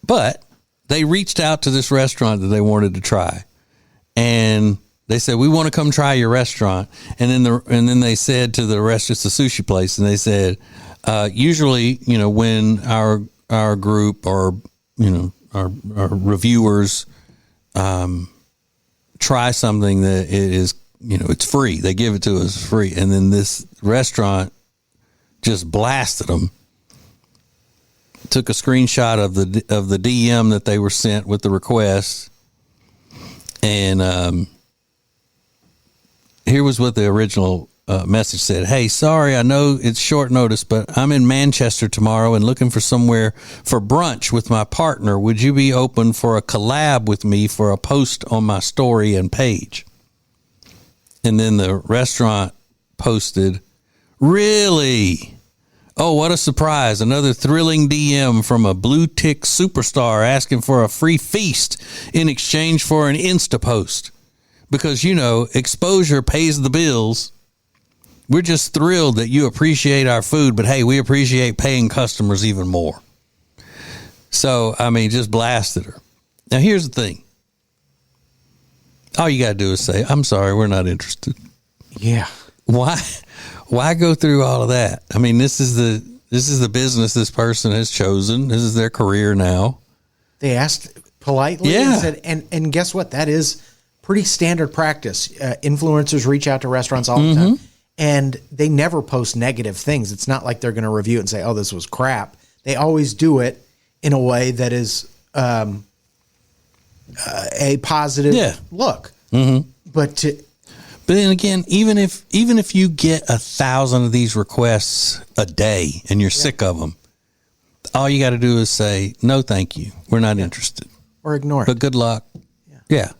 But they reached out to this restaurant that they wanted to try, and they said, we want to come try your restaurant. And then they said to the restaurant, it's a sushi place, and they said, usually, when our group or, our reviewers, try something that it is, it's free. They give it to us free. And then this restaurant just blasted them. Took a screenshot of the DM that they were sent with the request. And, here was what the original message said. Hey, sorry, I know it's short notice, but I'm in Manchester tomorrow and looking for somewhere for brunch with my partner. Would you be open for a collab with me for a post on my story and page? And then the restaurant posted, really? Oh, what a surprise. Another thrilling DM from a blue tick superstar asking for a free feast in exchange for an Insta post. Because, exposure pays the bills. We're just thrilled that you appreciate our food, but hey, we appreciate paying customers even more. So, just blasted her. Now, here's the thing. All you got to do is say, I'm sorry, we're not interested. Yeah. Why go through all of that? I mean, this is the business this person has chosen. This is their career now. They asked politely and said, and guess what? That is pretty standard practice. Influencers reach out to restaurants all the time, and they never post negative things. It's not like they're going to review it and say, oh, this was crap. They always do it in a way that is a positive look. But then again, even if you get 1,000 of these requests a day and you're sick of them, all you got to do is say, no, thank you. We're not interested. Or ignore it. But good luck. Yeah.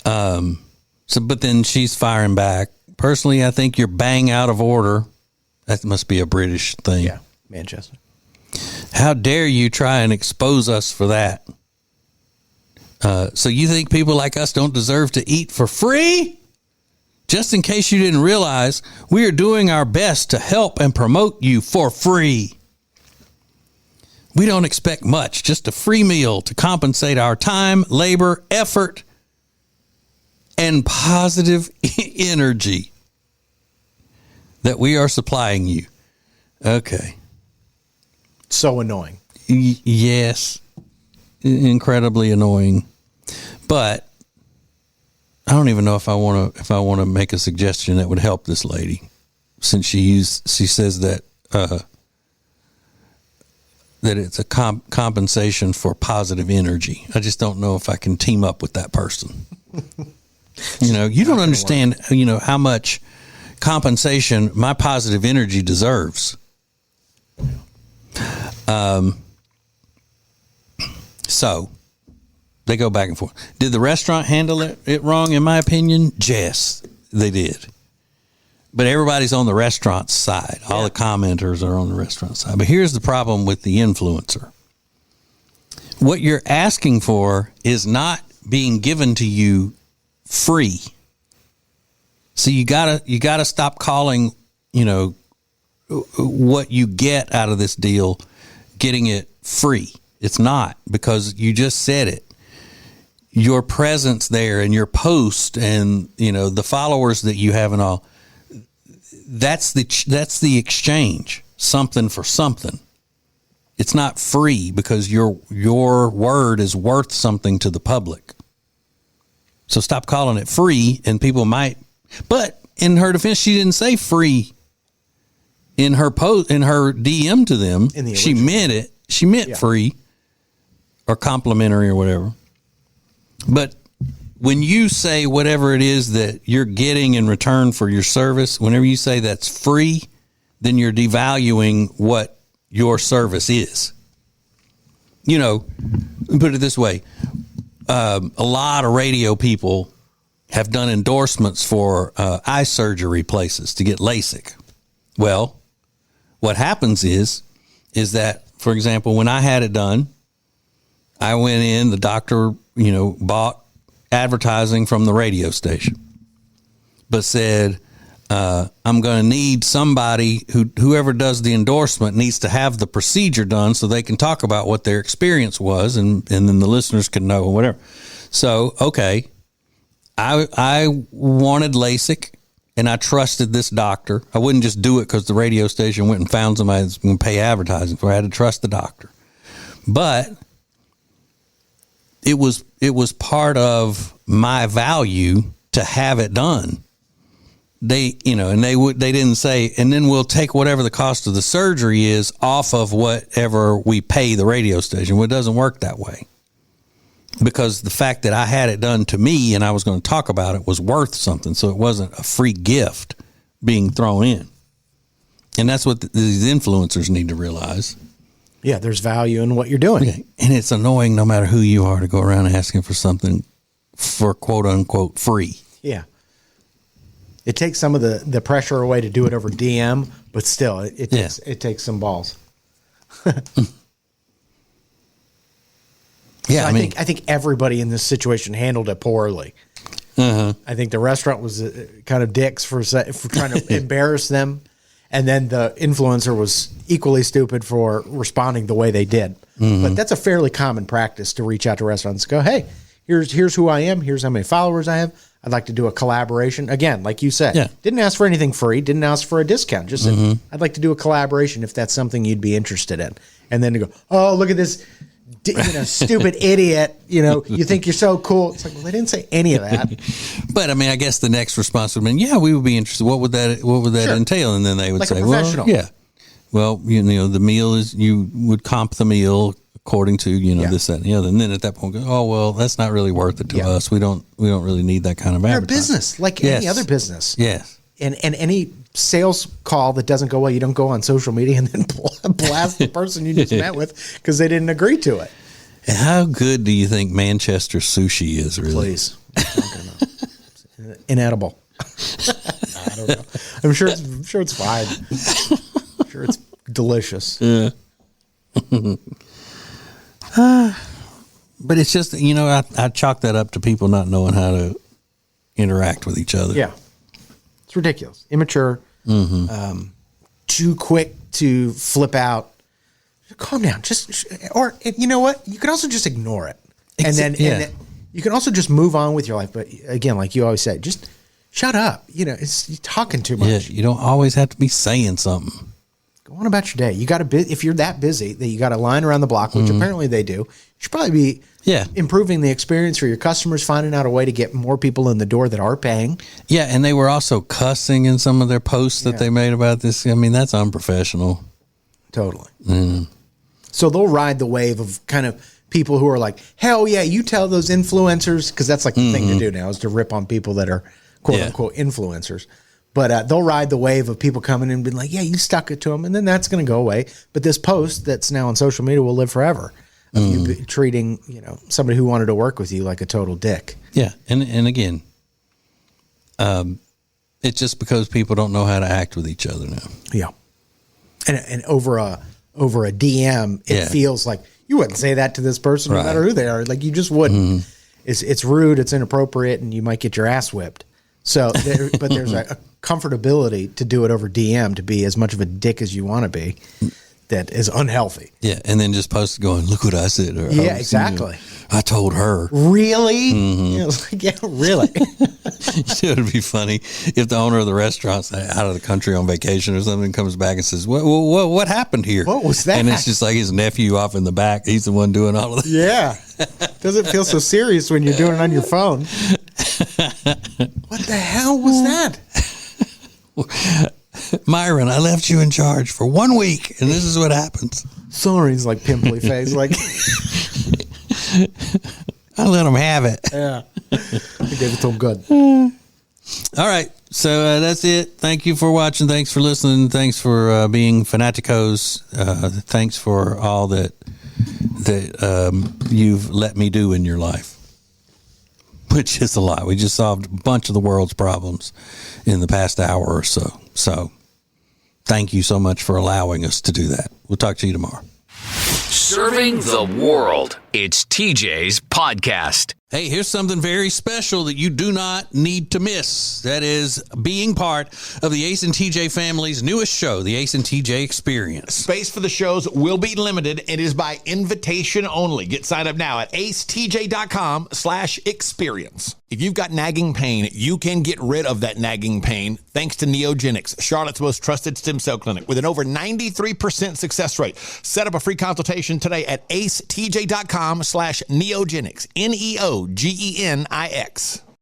But then she's firing back. Personally, I think you're bang out of order. That must be a British thing. Yeah. Manchester. How dare you try and expose us for that? So you think people like us don't deserve to eat for free? Just in case you didn't realize, we are doing our best to help and promote you for free. We don't expect much, just a free meal to compensate our time, labor, effort, and positive energy that we are supplying you. Okay. So annoying. Yes. Incredibly annoying. But I don't even know if I want to make a suggestion that would help this lady, since she says that that it's a compensation for positive energy. I just don't know if I can team up with that person. You don't understand, how much compensation my positive energy deserves. So they go back and forth. Did the restaurant handle it wrong? In my opinion, yes, they did. But everybody's on the restaurant side. All the commenters are on the restaurant side. But here's the problem with the influencer. What you're asking for is not being given to you free. So you gotta stop calling, what you get out of this deal, getting it free. It's not, because you just said it. Your presence there and your post and, the followers that you have and all, that's the exchange, something for something. It's not free because your word is worth something to the public. So stop calling it free, and people might. But in her defense, she didn't say free in her post, in her DM to them. She meant it. She meant free or complimentary or whatever. But when you say whatever it is that you're getting in return for your service, whenever you say that's free, then you're devaluing what your service is. Put it this way. A lot of radio people have done endorsements for eye surgery places to get LASIK. Well, what happens is that, for example, when I had it done, I went in, the doctor, bought advertising from the radio station, but said, I'm going to need somebody whoever does the endorsement needs to have the procedure done so they can talk about what their experience was, and then the listeners can know whatever. So, okay, I wanted LASIK, and I trusted this doctor. I wouldn't just do it because the radio station went and found somebody that's going to pay advertising for it. I had to trust the doctor. But it was part of my value to have it done. They didn't say, and then we'll take whatever the cost of the surgery is off of whatever we pay the radio station. Well, it doesn't work that way, because the fact that I had it done to me and I was going to talk about it was worth something. So it wasn't a free gift being thrown in. And that's what these influencers need to realize. Yeah, there's value in what you're doing. Okay. And it's annoying, no matter who you are, to go around asking for something for quote unquote free. Yeah. It takes some of the pressure away to do it over DM, but still, it takes some balls. Yeah, so I think everybody in this situation handled it poorly. I think the restaurant was kind of dicks for trying to embarrass them, And then the influencer was equally stupid for responding the way they did. But that's a fairly common practice to reach out to restaurants and go, hey, here's who I am. Here's how many followers I have. I'd like to do a collaboration. Again, like you said, didn't ask for anything free, didn't ask for a discount. Just said, I'd like to do a collaboration if that's something you'd be interested in. And then to go, oh, look at this stupid idiot. You think you're so cool. It's like, well, they didn't say any of that. But I mean, I guess the next response would have been, yeah, we would be interested. What would that Sure. entail? And then they would Like say, a well, professional. yeah. Well, the meal is, you would comp the meal according to, this, that, and the other. And then at that point, go, oh, well, that's not really worth it to us. We don't really need that kind of They're a advertising. business, like any other business. Yes. And any sales call that doesn't go well, you don't go on social media and then blast the person you just met with because they didn't agree to it. And how good do you think Manchester sushi is, really? Please. Inedible. I don't know. I'm sure it's fine. I'm sure it's delicious. Yeah. But it's just, I chalk that up to people not knowing how to interact with each other. Yeah. It's ridiculous. Immature. Too quick to flip out. Calm down. Or you know what? You can also just ignore it. And then you can also just move on with your life. But again, like you always say, just shut up. You're talking too much. Yeah, you don't always have to be saying something. Go on about your day. You got to if you're that busy that you got a line around the block, which apparently they do. You should probably be improving the experience for your customers, finding out a way to get more people in the door that are paying. Yeah, and they were also cussing in some of their posts that they made about this. I mean, that's unprofessional. Totally. So they'll ride the wave of kind of people who are like, hell yeah, you tell those influencers, because that's like the thing to do now is to rip on people that are quote unquote influencers. But they'll ride the wave of people coming in and being like, yeah, you stuck it to them. And then that's going to go away. But this post that's now on social media will live forever. Of you treating, somebody who wanted to work with you like a total dick. Yeah. And again, it's just because people don't know how to act with each other now. Yeah. And over a DM, it feels like you wouldn't say that to this person no matter who they are. Like you just wouldn't. It's rude, it's inappropriate, and you might get your ass whipped. So, but there's a comfortability to do it over DM to be as much of a dick as you want to be. That is unhealthy. Yeah, and then just post going, look what I said. Or, exactly. I told her. Really? It's like, yeah, really. It would be funny if the owner of the restaurant's out of the country on vacation or something comes back and says, what happened here? What was that? And it's just like his nephew off in the back. He's the one doing all of that. Yeah. Doesn't feel so serious when you're doing it on your phone. What the hell was that? Myron, I left you in charge for 1 week, and this is what happens. Sorry, he's like pimply face. Like, I let him have it. yeah. I gave it to him good. All right. So that's it. Thank you for watching. Thanks for listening. Thanks for being fanaticos. Thanks for all that you've let me do in your life, which is a lot. We just solved a bunch of the world's problems in the past hour or so. So thank you so much for allowing us to do that. We'll talk to you tomorrow. Serving the world. It's TJ's podcast. Hey, here's something very special that you do not need to miss. That is being part of the Ace and TJ family's newest show, the Ace and TJ Experience. Space for the shows will be limited. It is by invitation only. Get signed up now at acetj.com/experience. If you've got nagging pain, you can get rid of that nagging pain thanks to Neogenics, Charlotte's most trusted stem cell clinic with an over 93% success rate. Set up a free consultation today at acetj.com/neogenics, NEOGENIX.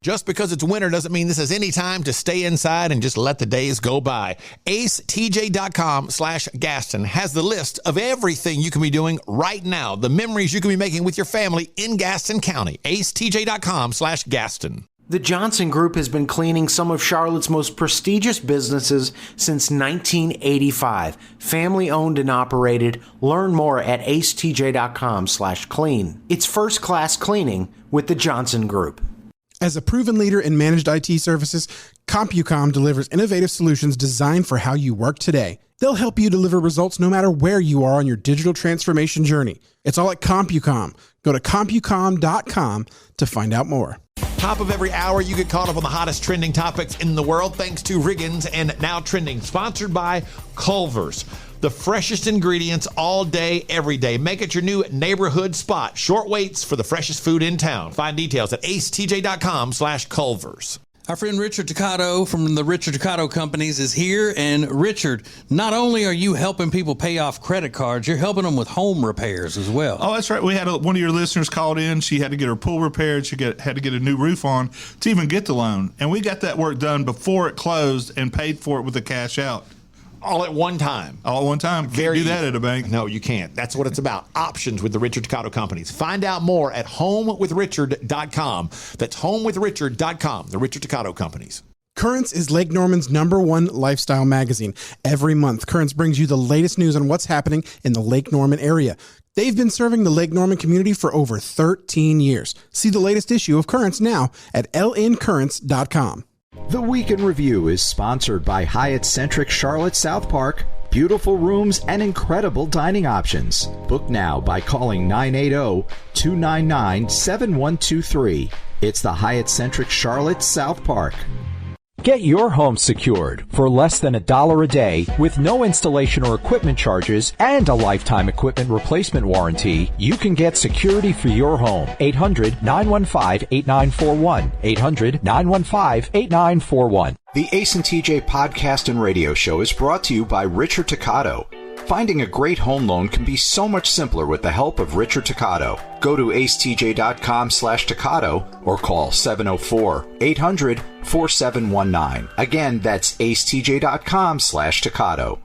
Just because it's winter doesn't mean this is any time to stay inside and just let the days go by. AceTJ.com/Gaston has the list of everything you can be doing right now, the memories you can be making with your family in Gaston County. AceTJ.com/Gaston. The Johnson Group has been cleaning some of Charlotte's most prestigious businesses since 1985. Family owned and operated. Learn more at acetj.com/clean. It's first class cleaning with the Johnson Group. As a proven leader in managed IT services, CompuCom delivers innovative solutions designed for how you work today. They'll help you deliver results no matter where you are on your digital transformation journey. It's all at CompuCom. Go to CompuCom.com to find out more. Top of every hour, you get caught up on the hottest trending topics in the world thanks to Riggins and Now Trending, sponsored by Culver's. The freshest ingredients all day, every day. Make it your new neighborhood spot. Short waits for the freshest food in town. Find details at acetj.com/Culver's. Our friend Richard Toccato from the Richard Toccato Companies is here. And Richard, not only are you helping people pay off credit cards, you're helping them with home repairs as well. Oh, that's right. We had one of your listeners called in. She had to get her pool repaired. She had to get a new roof on to even get the loan. And we got that work done before it closed and paid for it with the cash out. All at one time. All at one time. Can't do that at a bank. No, you can't. That's what it's about. Options with the Richard Toccato Companies. Find out more at homewithrichard.com. That's homewithrichard.com. The Richard Toccato Companies. Currents is Lake Norman's #1 lifestyle magazine. Every month, Currents brings you the latest news on what's happening in the Lake Norman area. They've been serving the Lake Norman community for over 13 years. See the latest issue of Currents now at lncurrents.com. The Week in Review is sponsored by Hyatt-centric Charlotte South Park. Beautiful rooms and incredible dining options. Book now by calling 980-299-7123. It's the Hyatt-centric Charlotte South Park. Get your home secured for less than $1 a day with no installation or equipment charges and a lifetime equipment replacement warranty. You can get security for your home. 800-915-8941. 800-915-8941. The Ace and TJ podcast and radio show is brought to you by Richard Toccato. Finding a great home loan can be so much simpler with the help of Richard Toccato. Go to acetj.com/Toccato or call 704-800-4719. Again, that's acetj.com/Toccato.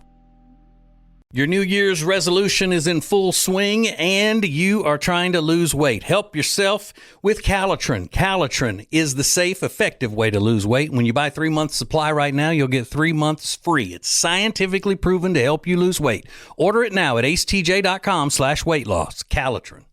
Your New Year's resolution is in full swing and you are trying to lose weight. Help yourself with Calitrin. Calitrin is the safe, effective way to lose weight. When you buy 3 months supply right now, you'll get 3 months free. It's scientifically proven to help you lose weight. Order it now at acetj.com/weight loss. Calitrin.